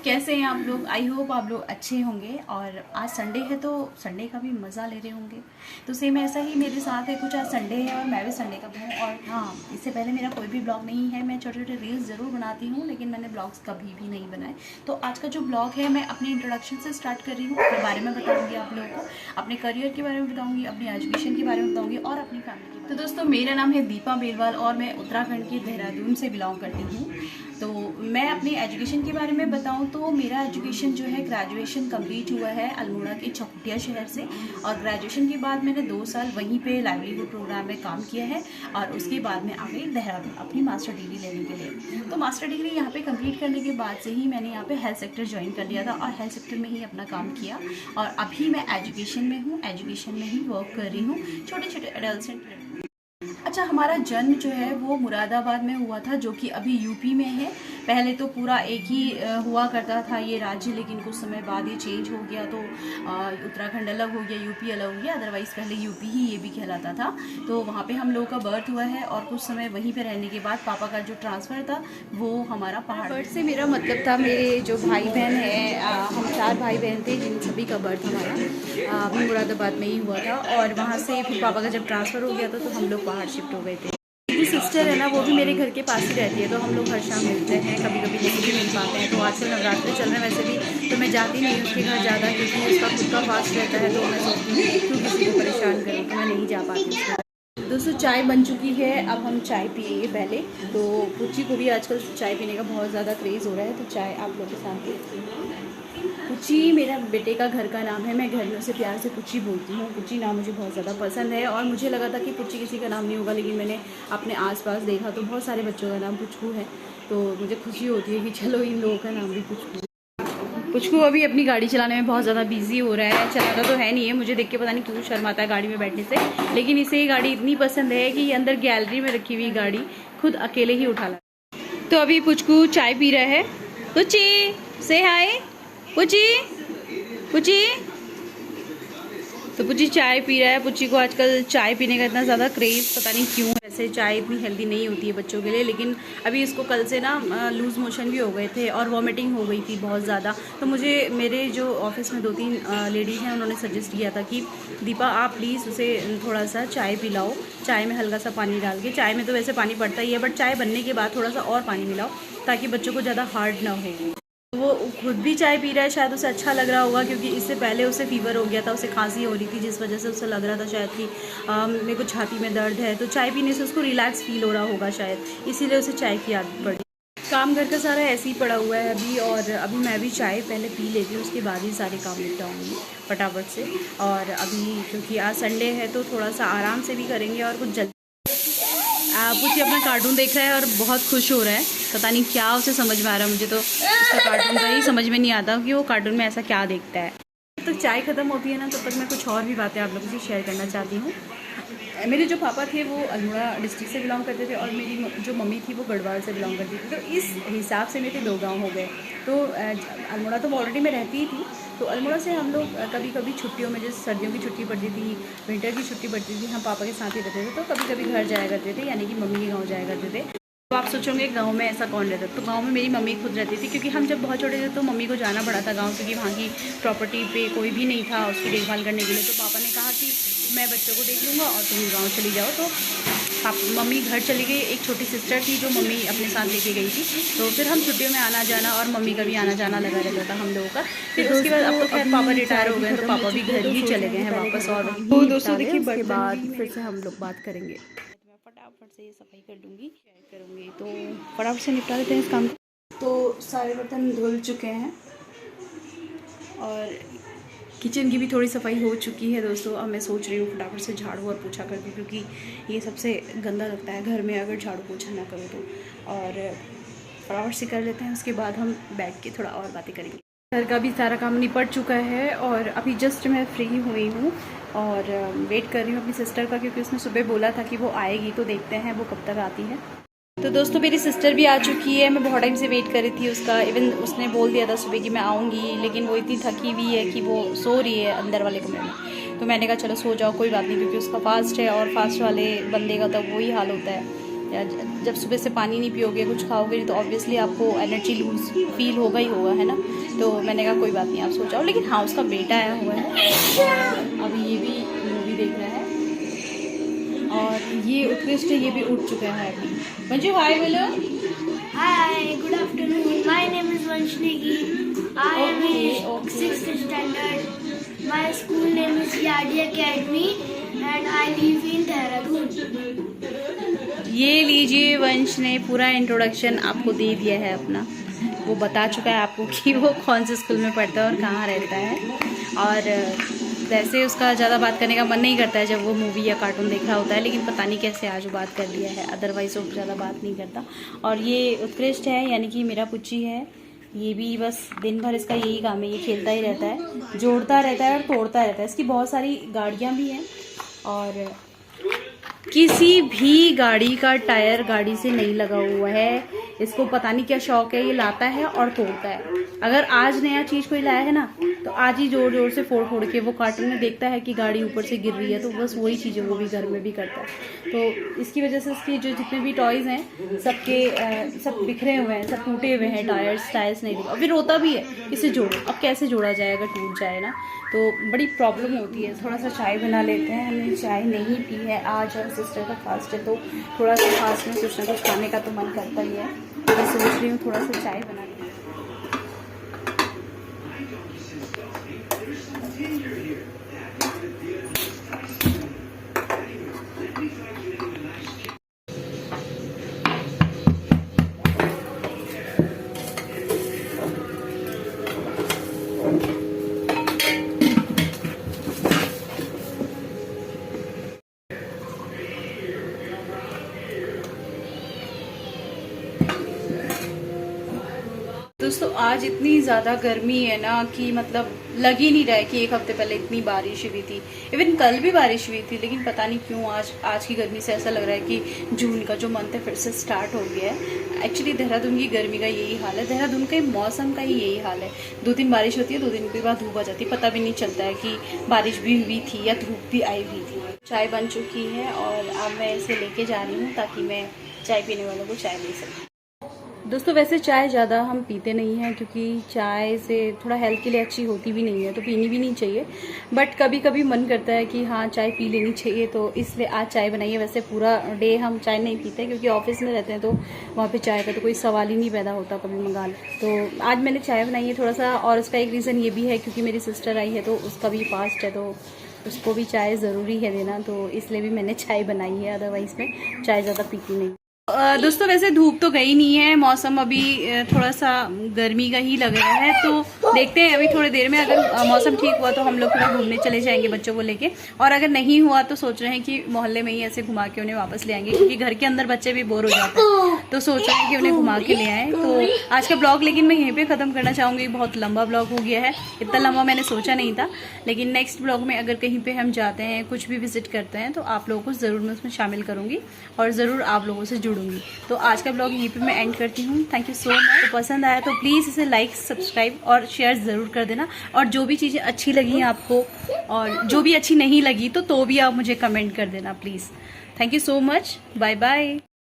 कैसे हैं आप लोग। आई होप आप लोग अच्छे होंगे। और आज संडे है तो संडे का भी मज़ा ले रहे होंगे। तो सेम ऐसा ही मेरे साथ है कुछ। आज संडे है और मैं भी संडे का हूँ। और हाँ, इससे पहले मेरा कोई भी ब्लॉग नहीं है। मैं छोटे छोटे रील्स ज़रूर बनाती हूँ, लेकिन मैंने ब्लॉग्स कभी भी नहीं बनाए। तो आज का जो ब्लॉग है मैं अपनी इंट्रोडक्शन से स्टार्ट कर रही हूँ। अपने बारे में बताऊँगी आप लोगों को, अपने करियर के बारे में बताऊँगी, अपनी एजुकेशन के बारे में बताऊँगी और अपनी फैमिली के। तो दोस्तों, मेरा नाम है दीपा बेलवाल और मैं उत्तराखंड के देहरादून से बिलोंग करती हूँ। तो मैं अपनी एजुकेशन के बारे में बताऊं तो मेरा एजुकेशन जो है ग्रेजुएशन कंप्लीट हुआ है अल्मोड़ा के चौखुटिया शहर से। और ग्रेजुएशन के बाद मैंने 2 साल वहीं पे लाइवलीहुड प्रोग्राम में काम किया है। और उसके बाद मैं आ गई देहरादून अपनी मास्टर डिग्री लेने के लिए। तो मास्टर डिग्री यहाँ पे कंप्लीट करने के बाद से ही मैंने यहाँ पे हेल्थ सेक्टर ज्वाइन कर लिया था और हेल्थ सेक्टर में ही अपना काम किया। और अभी मैं एजुकेशन में हूँ, एजुकेशन में ही वर्क कर रही हूँ, छोटे छोटे एडल्ट। अच्छा, हमारा जन्म जो है वो मुरादाबाद में हुआ था, जो कि अभी यूपी में है। पहले तो पूरा एक ही हुआ करता था ये राज्य, लेकिन कुछ समय बाद ये चेंज हो गया। तो उत्तराखंड अलग हो गया, यूपी अलग हो गया। अदरवाइज़ पहले यूपी ही ये भी कहलाता था। तो वहाँ पे हम लोगों का बर्थ हुआ है और कुछ समय वहीं पे रहने के बाद पापा का जो ट्रांसफ़र था वो हमारा पहाड़। बर्थ से मेरा मतलब था मेरे जो भाई बहन हैं, हम 4 भाई बहन थे जिन सभी का बर्थ हमारा अभी मुरादाबाद में ही हुआ था। और वहाँ से फिर पापा का जब ट्रांसफ़र हो गया था तो हम लोग पहाड़ शिफ्ट हो गए थे। मेरी सिस्टर है ना, वो भी मेरे घर के पास ही रहती है। तो हम लोग हर शाम मिलते हैं, कभी कभी नहीं भी मिल पाते हैं। तो आजकल नवरात्रि चल रहे हैं, वैसे भी तो मैं जाती नहीं उसके घर ज़्यादा, क्योंकि उसका खुद का फास्ट रहता है। तो मैं सोचती हूँ क्यों किसी को परेशान करूँ, तो मैं नहीं जा पाती उसके। दोस्तों, चाय बन चुकी है, अब हम चाय पिएंगे पहले। तो पुच्ची को भी आजकल चाय पीने का बहुत ज़्यादा क्रेज़ हो रहा है, तो चाय आप लोगों के साथ पीती हूँ। पुच्ची मेरा बेटे का घर का नाम है। मैं घर में उसे प्यार से पुच्ची बोलती हूँ। पुच्ची नाम मुझे बहुत ज़्यादा पसंद है और मुझे लगा था कि पुच्ची किसी का नाम नहीं होगा, लेकिन मैंने अपने आसपास देखा तो बहुत सारे बच्चों का नाम पुचकू है। तो मुझे खुशी होती है कि चलो इन लोगों का नाम भी पुचकू। पुचकू अभी अपनी गाड़ी चलाने में बहुत ज़्यादा बिजी हो रहा है। चलाता तो है नहीं है, मुझे देख के पता नहीं क्यों शर्माता है गाड़ी में बैठने से। लेकिन इसे ये गाड़ी इतनी पसंद है कि ये अंदर गैलरी में रखी हुई गाड़ी खुद अकेले ही उठा ला। तो अभी पुचकू चाय पी रहा है। पुच्ची से हाय। पुच्ची पुच्ची। तो पुच्ची चाय पी रहा है। पुच्ची को आजकल चाय पीने का इतना ज़्यादा क्रेज़ पता नहीं क्यों। वैसे चाय इतनी हेल्दी नहीं होती है बच्चों के लिए, लेकिन अभी इसको कल से ना लूज़ मोशन भी हो गए थे और वॉमिटिंग हो गई थी बहुत ज़्यादा। तो मुझे मेरे जो ऑफिस में 2-3 लेडीज़ हैं, उन्होंने सजेस्ट किया था कि दीपा आप प्लीज़ उसे थोड़ा सा चाय पिलाओ, चाय में हल्का सा पानी डाल के। चाय में तो वैसे पानी पड़ता ही है, बट चाय बनने के बाद थोड़ा सा और पानी मिलाओ ताकि बच्चों को ज़्यादा हार्ड ना हो। वो खुद भी चाय पी रहा है, शायद उसे अच्छा लग रहा होगा, क्योंकि इससे पहले उसे फीवर हो गया था, उसे खांसी हो रही थी, जिस वजह से उसे लग रहा था शायद कि मेरे को छाती में दर्द है। तो चाय पीने से उसको रिलैक्स फील हो रहा होगा शायद, इसीलिए उसे चाय की आदत पड़ी। काम घर का सारा ऐसे ही पड़ा हुआ है अभी, और अभी मैं भी चाय पहले पी लेती हूँ, उसके बाद ही सारे काम निपटाऊँगी फटाफट से। और अभी क्योंकि आज संडे है तो थोड़ा सा आराम से भी करेंगे और कुछ जल्दी। पुच्ची अपना कार्टून देख रहा है और बहुत खुश हो रहा है। पता नहीं क्या उसे समझ में आ रहा है, मुझे तो उसका कार्टून का ही समझ में नहीं आता कि वो कार्टून में ऐसा क्या देखता है। जब तक चाय ख़त्म होती है ना, तब तक मैं कुछ और भी बातें आप लोगों से शेयर करना चाहती हूँ। मेरे जो पापा थे वो अल्मोड़ा डिस्ट्रिक्ट से बिलोंग करते थे और मेरी जो मम्मी थी वो गढ़वाल से बिलोंग करती थी। तो इस हिसाब से मेरे 2 गाँव हो गए। तो अल्मोड़ा तो ऑलरेडी मैं रहती ही थी। तो अल्मोड़ा से हम लोग कभी कभी छुट्टियों में, जैसे सर्दियों की छुट्टी पड़ती थी, विंटर की छुट्टी पड़ती थी, हम पापा के साथ ही रहते थे। तो कभी कभी घर जाया करते थे, यानी कि मम्मी के गाँव जाया करते थे। तो आप सोचोगे गांव में ऐसा कौन रहता है, तो गांव में मेरी मम्मी खुद रहती थी, क्योंकि हम जब बहुत छोटे थे तो मम्मी को जाना पड़ा था गांव, क्योंकि वहाँ की प्रॉपर्टी पे कोई भी नहीं था उसकी देखभाल करने के लिए। तो पापा ने कहा कि मैं बच्चों को देख लूँगा और तुम गाँव चली जाओ। तो मम्मी घर चली गई। एक छोटी सिस्टर थी जो मम्मी अपने साथ लेके गई थी। तो फिर हम छुट्टियों में आना जाना, और मम्मी का भी आना जाना लगा रहता था हम लोगों का। फिर उसके बाद अब तो खैर पापा रिटायर हो गए, तो पापा भी घर ही चले गए हैं वापस। और दोस्तों देखिए, उसके बाद फिर से हम लोग बात करेंगे। फटाफट से ये सफाई कर दूँगी, शेयर करूँगी, तो फटाफट से निपटा देते हैं इस काम को। तो सारे बर्तन धुल चुके हैं और किचन की भी थोड़ी सफाई हो चुकी है दोस्तों। अब मैं सोच रही हूँ फटाफट से झाड़ू और पोछा कर दूँ, क्योंकि ये सबसे गंदा लगता है घर में अगर झाड़ू पोछा ना करो तो। और फटाफट से कर लेते हैं, उसके बाद हम बैठ के थोड़ा और बातें करेंगे। घर का भी सारा काम निपट चुका है और अभी जस्ट मैं फ्री हुई हूँ और वेट कर रही हूँ अपनी सिस्टर का, क्योंकि उसने सुबह बोला था कि वो आएगी। तो देखते हैं वो कब तक आती है। तो दोस्तों, मेरी सिस्टर भी आ चुकी है। मैं बहुत टाइम से वेट कर रही थी उसका। इवन उसने बोल दिया था सुबह कि मैं आऊँगी, लेकिन वो इतनी थकी हुई है कि वो सो रही है अंदर वाले कमरे में। तो मैंने कहा चलो सो जाओ, कोई बात नहीं, क्योंकि उसका फास्ट है और फास्ट वाले बंदे का तो वही हाल होता है। या जब सुबह से पानी नहीं पियोगे, कुछ खाओगे नहीं, तो ऑब्वियसली आपको एनर्जी लूज फील होगा ही होगा, है ना। तो मैंने कहा कोई बात नहीं, आप सो जाओ। लेकिन हाँ, उसका बेटा आया हुआ है और अभी ये भी मूवी देख रहा है। और ये उत्कृष्ट, ये भी उठ चुका है अभी। मंजू हाय बोलो। Hi, good afternoon. My name is Vanshni. I am in 6th standard. My school name is Yadi Academy and I live in Dehradun. ये लीजिए, वंश ने पूरा इंट्रोडक्शन आपको दे दिया है अपना। वो बता चुका है आपको कि वो कौन से स्कूल में पढ़ता है और कहाँ रहता है। और वैसे उसका ज़्यादा बात करने का मन नहीं करता है जब वो मूवी या कार्टून देख रहा होता है, लेकिन पता नहीं कैसे आज वो बात कर लिया है, अदरवाइज़ वो ज़्यादा बात नहीं करता। और ये उत्कृष्ट है, यानी कि मेरा पुच्ची है। ये भी बस दिन भर इसका यही काम है, ये खेलता ही रहता है, जोड़ता रहता है और तोड़ता रहता है। इसकी बहुत सारी गाड़ियाँ भी हैं और किसी भी गाड़ी का टायर गाड़ी से नहीं लगा हुआ है। इसको पता नहीं क्या शौक है, ये लाता है और तोड़ता है। अगर आज नया चीज़ कोई लाया है ना, तो आज ही जोर जोर से फोड़ फोड़ के, वो कार्टून में देखता है कि गाड़ी ऊपर से गिर रही है, तो बस वही चीज़ें वो भी घर में भी करता है। तो इसकी वजह से इसके जो जितने भी टॉयज़ हैं सब बिखरे हुए हैं, सब टूटे हुए हैं, टायर्स नहीं दिखे। अभी रोता भी है, इसे जोड़ो। अब कैसे जोड़ा जाए अगर टूट जाए ना, तो बड़ी प्रॉब्लम होती है। थोड़ा सा चाय बना लेते हैं। हमने चाय नहीं पी है आज, और सिस्टर का फास्ट है, तो थोड़ा सा फास्ट में कुछ ना कुछ खाने का तो मन करता ही है। मैं सोच रही हूँ थोड़ा सा चाय बना लें। दोस्तों, आज इतनी ज़्यादा गर्मी है ना कि मतलब लग ही नहीं रहा है कि एक हफ्ते पहले इतनी बारिश हुई थी। इवन कल भी बारिश हुई थी, लेकिन पता नहीं क्यों आज की गर्मी से ऐसा लग रहा है कि जून का जो मंथ है फिर से स्टार्ट हो गया है। एक्चुअली देहरादून की गर्मी का यही हाल है, देहरादून के मौसम का ही यही हाल है। 2 दिन बारिश होती है, 2 दिन के बाद धूप आ जाती है, पता भी नहीं चलता है कि बारिश भी हुई थी या धूप भी आई हुई थी। चाय बन चुकी है और अब मैं इसे लेके जा रही हूँ ताकि मैं चाय पीने वालों को चाय दे सकूँ। दोस्तों, वैसे चाय ज़्यादा हम पीते नहीं हैं, क्योंकि चाय से थोड़ा हेल्थ के लिए अच्छी होती भी नहीं है, तो पीनी भी नहीं चाहिए। बट कभी कभी मन करता है कि हाँ, चाय पी लेनी चाहिए, तो इसलिए आज चाय बनाई है। वैसे पूरा डे हम चाय नहीं पीते, क्योंकि ऑफिस में रहते हैं, तो वहाँ पे चाय का तो कोई सवाल ही नहीं पैदा होता, कभी मंगा ले। तो आज मैंने चाय बनाई है थोड़ा सा, और उसका एक रीज़न ये भी है क्योंकि मेरी सिस्टर आई है, तो उसका भी फास्ट है, तो उसको भी चाय ज़रूरी है देना, तो इसलिए भी मैंने चाय बनाई है। अदरवाइज़ में चाय ज़्यादा पीती नहीं। दोस्तों, वैसे धूप तो गई नहीं है, मौसम अभी थोड़ा सा गर्मी का ही लग रहा है, तो देखते हैं अभी थोड़ी देर में अगर मौसम ठीक हुआ तो हम लोग थोड़ा घूमने चले जाएंगे बच्चों को लेके, और अगर नहीं हुआ तो सोच रहे हैं कि मोहल्ले में ही ऐसे घुमा के उन्हें वापस ले आएंगे, क्योंकि घर के अंदर बच्चे भी बोर हो जाते हैं, तो सोच रहे हैं कि उन्हें घुमा के ले आएँ। तो आज का ब्लॉग लेकिन मैं यहीं पर ख़त्म करना चाहूँगी। बहुत लंबा ब्लॉग हो गया है, इतना लंबा मैंने सोचा नहीं था, लेकिन नेक्स्ट ब्लॉग में अगर कहीं पर हम जाते हैं, कुछ भी विजिट करते हैं, तो आप लोगों को ज़रूर मैं उसमें शामिल करूँगी और ज़रूर आप लोगों से जुड़ूंगी। तो आज का ब्लॉग यहीं पे मैं एंड करती हूँ। Thank you so much. तो पसंद आया तो प्लीज़ इसे लाइक, सब्सक्राइब और शेयर ज़रूर कर देना। और जो भी चीज़ें अच्छी लगी आपको और जो भी अच्छी नहीं लगी तो भी आप मुझे कमेंट कर देना please. Thank you so much. Bye bye.